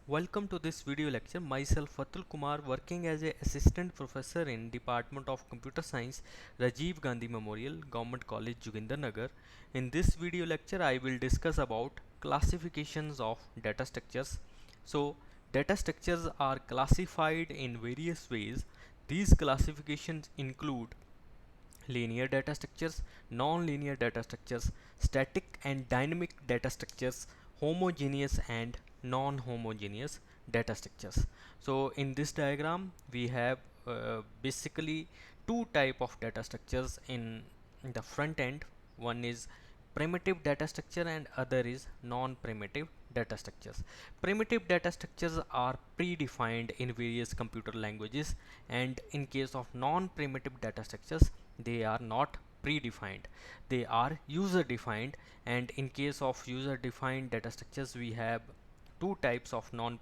Welcome to this video lecture. Myself Atul Kumar, working as a assistant professor in Department of Computer Science, Rajiv Gandhi Memorial, Government College, Joginder Nagar. In this video lecture, I will discuss about classifications of data structures. So, data structures are classified in various ways. These classifications include linear data structures, non-linear data structures, static and dynamic data structures, homogeneous and non-homogeneous data structures. So in this diagram we have basically two type of data structures in the front end. One is primitive data structure and other is non-primitive data structures. Primitive data structures are predefined in various computer languages, and in case of non-primitive data structures they are not predefined, they are user defined. And in case of user defined data structures we have two types of non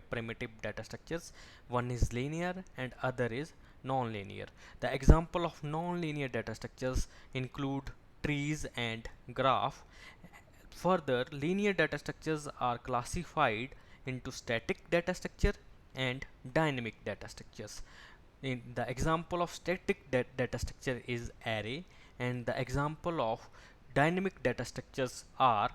primitive data structures. One is linear and other is non-linear. The example of non-linear data structures include trees and graph. Further, linear data structures are classified into static data structure and dynamic data structures. In the example of static data structure is array, and the example of dynamic data structures are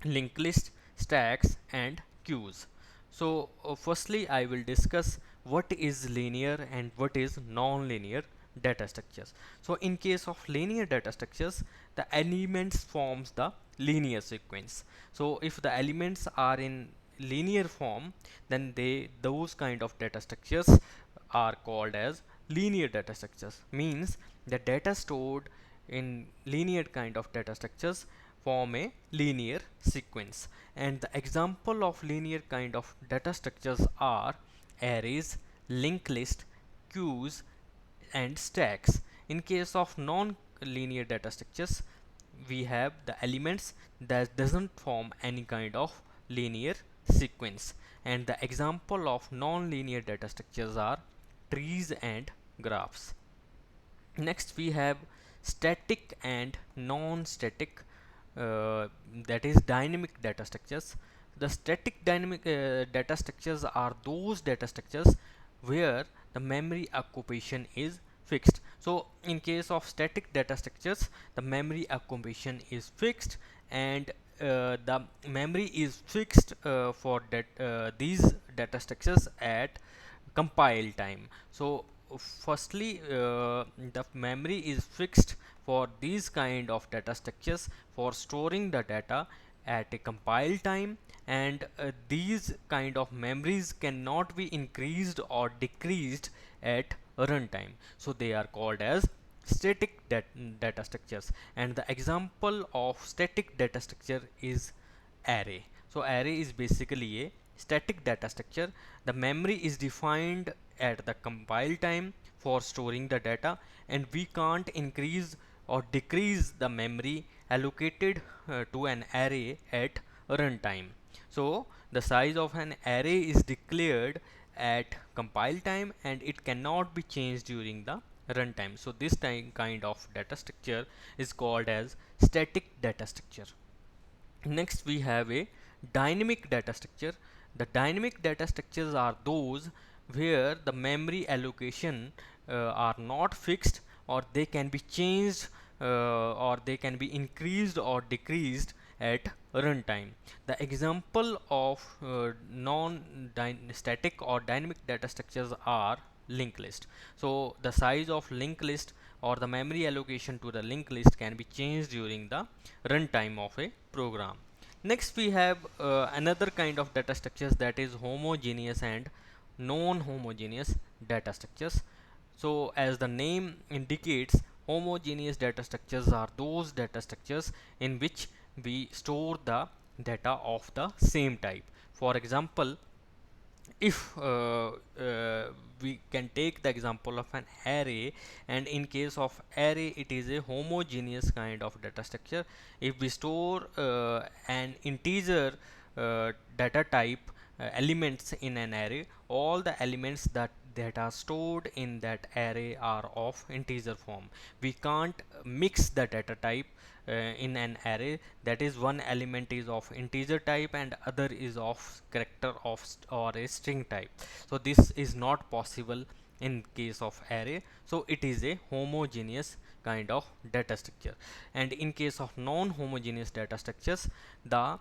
linked list, stacks and queues. So firstly I will discuss what is linear and what is non-linear data structures. So in case of linear data structures, the elements forms the linear sequence. So if the elements are in linear form, then those kind of data structures are called as linear data structures. Means the data stored in linear kind of data structures form a linear sequence. And the example of linear kind of data structures are arrays, linked list, queues and stacks. In case of non-linear data structures, we have the elements that doesn't form any kind of linear sequence. And the example of non-linear data structures are trees and graphs. Next we have static and non-static, that is dynamic data structures. The static dynamic data structures are those data structures where the memory occupation is fixed. So in case of static data structures, the memory occupation is fixed, and the memory is fixed for that these data structures at compile time. So firstly the memory is fixed for these kind of data structures for storing the data at a compile time, and these kind of memories cannot be increased or decreased at runtime, so they are called as static data structures. And the example of static data structure is array. So array is basically a static data structure. The memory is defined at the compile time for storing the data, and we can't increase or decrease the memory allocated to an array at runtime. So the size of an array is declared at compile time and it cannot be changed during the runtime. So this kind of data structure is called as static data structure. Next we have a dynamic data structure. The dynamic data structures are those where the memory allocation are not fixed, or they can be changed, or they can be increased or decreased at runtime. The example of non-static or dynamic data structures are linked list. So the size of linked list or the memory allocation to the linked list can be changed during the runtime of a program. Next we have another kind of data structures, that is homogeneous and non-homogeneous data structures. So as the name indicates, homogeneous data structures are those data structures in which we store the data of the same type. For example, if we can take the example of an array, and in case of array it is a homogeneous kind of data structure. If we store an integer data type elements in an array, all the elements that are stored in that array are of integer form. We can't mix the data type in an array, that is one element is of integer type and other is of character of or a string type. So this is not possible in case of array, so it is a homogeneous kind of data structure. And in case of non-homogeneous data structures, the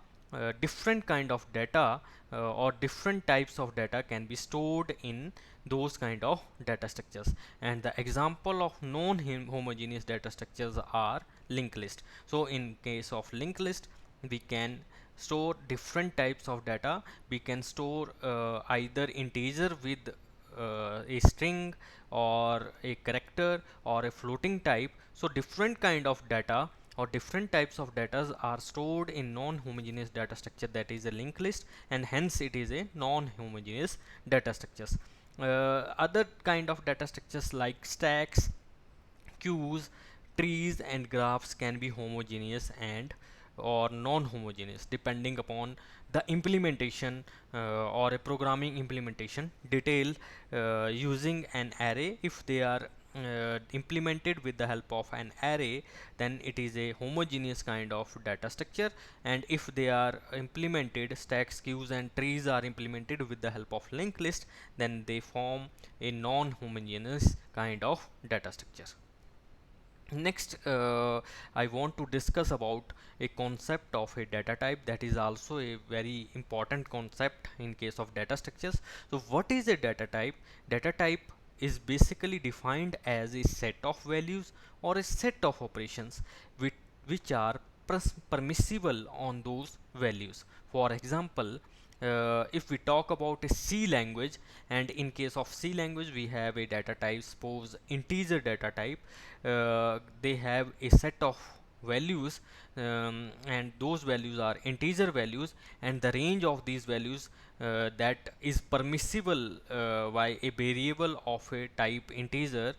different kind of data or different types of data can be stored in those kind of data structures. And the example of non-homogeneous data structures are linked list. So in case of linked list, we can store different types of data. We can store either integer with a string or a character or a floating type. So different kind of data or different types of data are stored in non-homogeneous data structure, that is a linked list, and hence it is a non-homogeneous data structures. Other kind of data structures like stacks, queues, trees and graphs can be homogeneous and or non-homogeneous depending upon the implementation or a programming implementation detail using an array. If they are implemented with the help of an array, then it is a homogeneous kind of data structure. And if they are implemented, stacks, queues and trees are implemented with the help of linked list, then they form a non-homogeneous kind of data structure. Next, I want to discuss about a concept of a data type that is also a very important concept in case of data structures. So what is a data type? Data type is basically defined as a set of values or a set of operations which are permissible on those values. For example, if we talk about a C language, and in case of C language we have a data type, suppose integer data type. They have a set of values, and those values are integer values, and the range of these values that is permissible by a variable of a type integer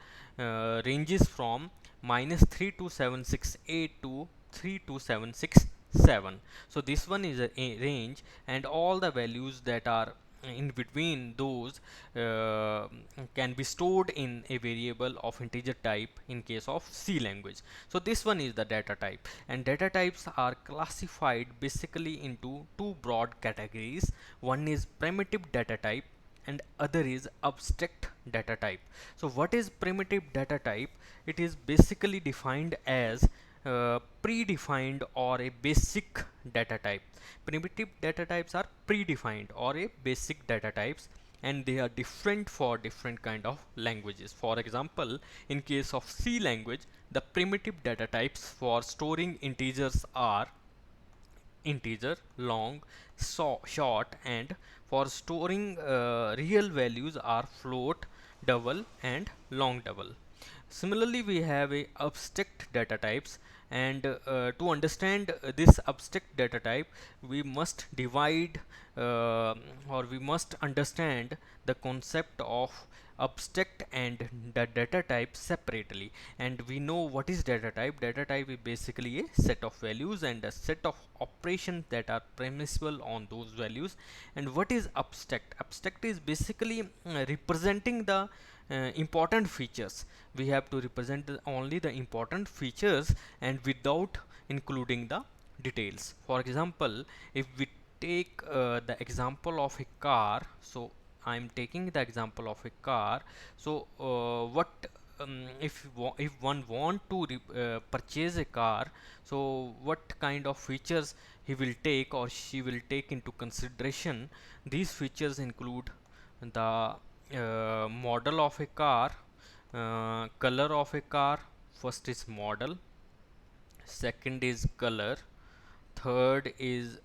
ranges from -32768 to 32767. So this one is a range, and all the values that are in between those can be stored in a variable of integer type in case of C language. So this one is the data type, and data types are classified basically into two broad categories. One is primitive data type and other is abstract data type. So what is primitive data type? It is basically defined as predefined or a basic data type. Primitive data types are predefined or a basic data types, and they are different for different kind of languages. For example, in case of C language, the primitive data types for storing integers are integer, long, short, and for storing real values are float, double and long double. Similarly, we have a abstract data types, and to understand this abstract data type, we must divide or we must understand the concept of abstract and the data type separately. And we know what is data type. Data type is basically a set of values and a set of operations that are permissible on those values. And what is abstract? Abstract is basically representing the important features. We have to represent only the important features and without including the details. For example, if we take the example of a car, so I'm taking the example of a car. So what if one want to purchase a car, so what kind of features he will take or she will take into consideration? These features include the model of a car, color of a car. First is model, second is color, third is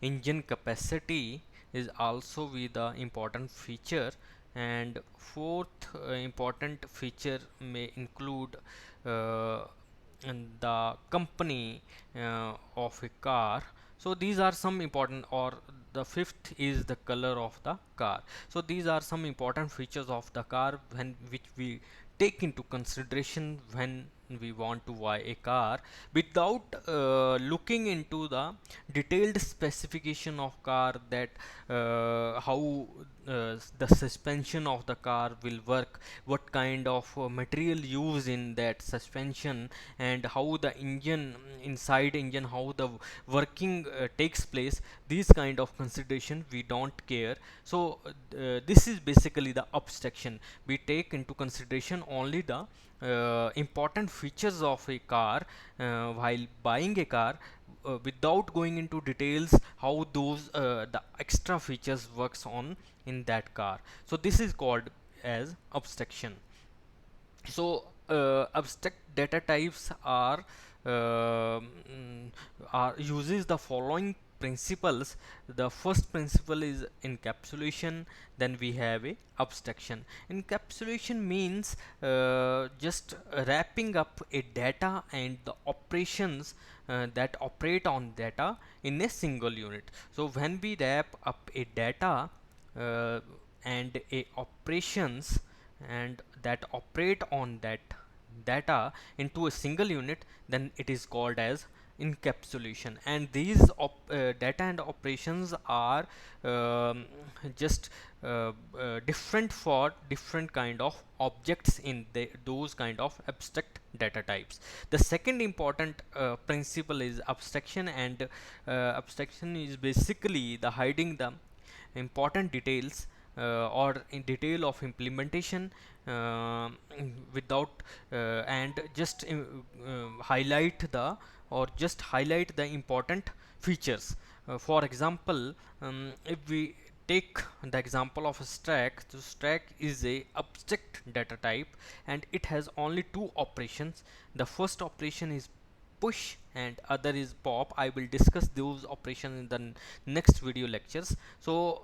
engine capacity is also with the important feature, and fourth important feature may include and the company of a car. So these are some important, or the fifth is the color of the car. So these are some important features of the car when which we take into consideration when we want to buy a car, without looking into the detailed specification of car, that how the suspension of the car will work, what kind of material used in that suspension, and how the engine, inside engine, how the working takes place, these kind of consideration we don't care. So this is basically the abstraction. We take into consideration only the important features of a car while buying a car, without going into details how those the extra features works on in that car. So this is called as abstraction. So abstract data types are uses the following principles. The first principle is encapsulation. Then we have a abstraction. Encapsulation means just wrapping up a data and the operations that operate on data in a single unit. So when we wrap up a data uh, and a operations and that operate on that data into a single unit, then it is called as encapsulation. And these data and operations are um, just different for different kind of objects in those kind of abstract data types. The second important principle is abstraction, and abstraction is basically the hiding the important details or in detail of implementation uh, without and just highlight the or just highlight the important features. For example, if we take the example of a stack, so stack is a abstract data type and it has only two operations. The first operation is push and other is pop. I will discuss those operations in the next video lectures. So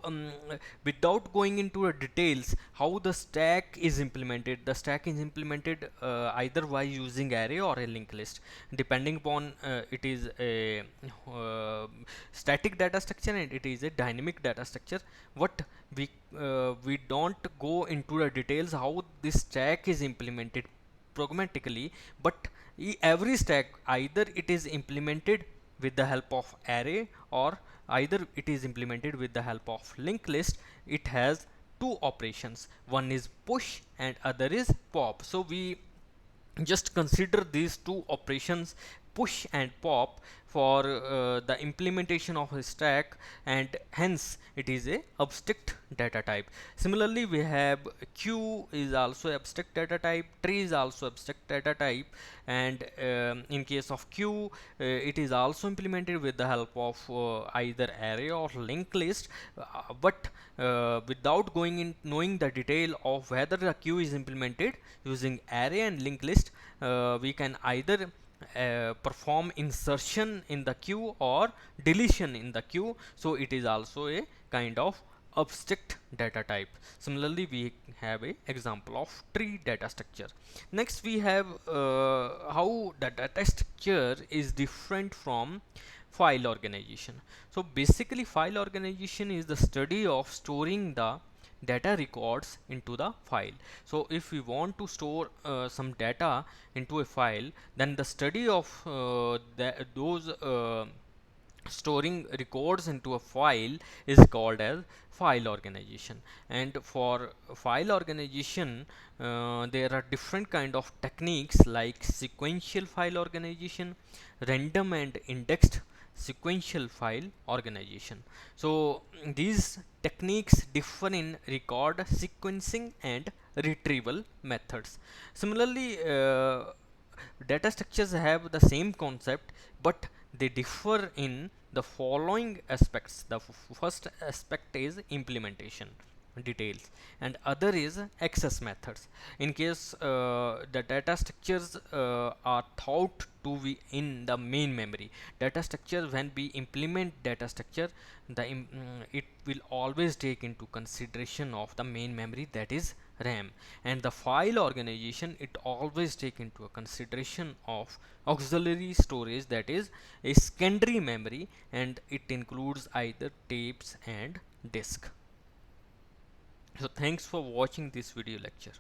without going into details how the stack is implemented, the stack is implemented either by using array or a linked list, depending upon it is a static data structure and it is a dynamic data structure. What we don't go into the details how this stack is implemented programmatically, but every stack either it is implemented with the help of array or either it is implemented with the help of linked list. It has two operations, one is push and other is pop. So we just consider these two operations, push and pop, for the implementation of a stack, and hence it is a abstract data type. Similarly, we have queue is also abstract data type, tree is also abstract data type, and in case of queue it is also implemented with the help of either array or linked list, but without going in knowing the detail of whether the queue is implemented using array and linked list, we can either perform insertion in the queue or deletion in the queue. So it is also a kind of abstract data type. Similarly, we have a example of tree data structure. Next we have how the data structure is different from file organization. So basically file organization is the study of storing the data records into the file. So if we want to store some data into a file, then the study of those storing records into a file is called as file organization. And for file organization there are different kind of techniques like sequential file organization, random and indexed sequential file organization. So these techniques differ in record sequencing and retrieval methods. Similarly, data structures have the same concept, but they differ in the following aspects. The first aspect is implementation details and other is access methods. In case the data structures are thought to be in the main memory, data structure, when we implement data structure, it will always take into consideration of the main memory, that is RAM. And the file organization, it always take into a consideration of auxiliary storage, that is a secondary memory, and it includes either tapes and disk. So thanks for watching this video lecture.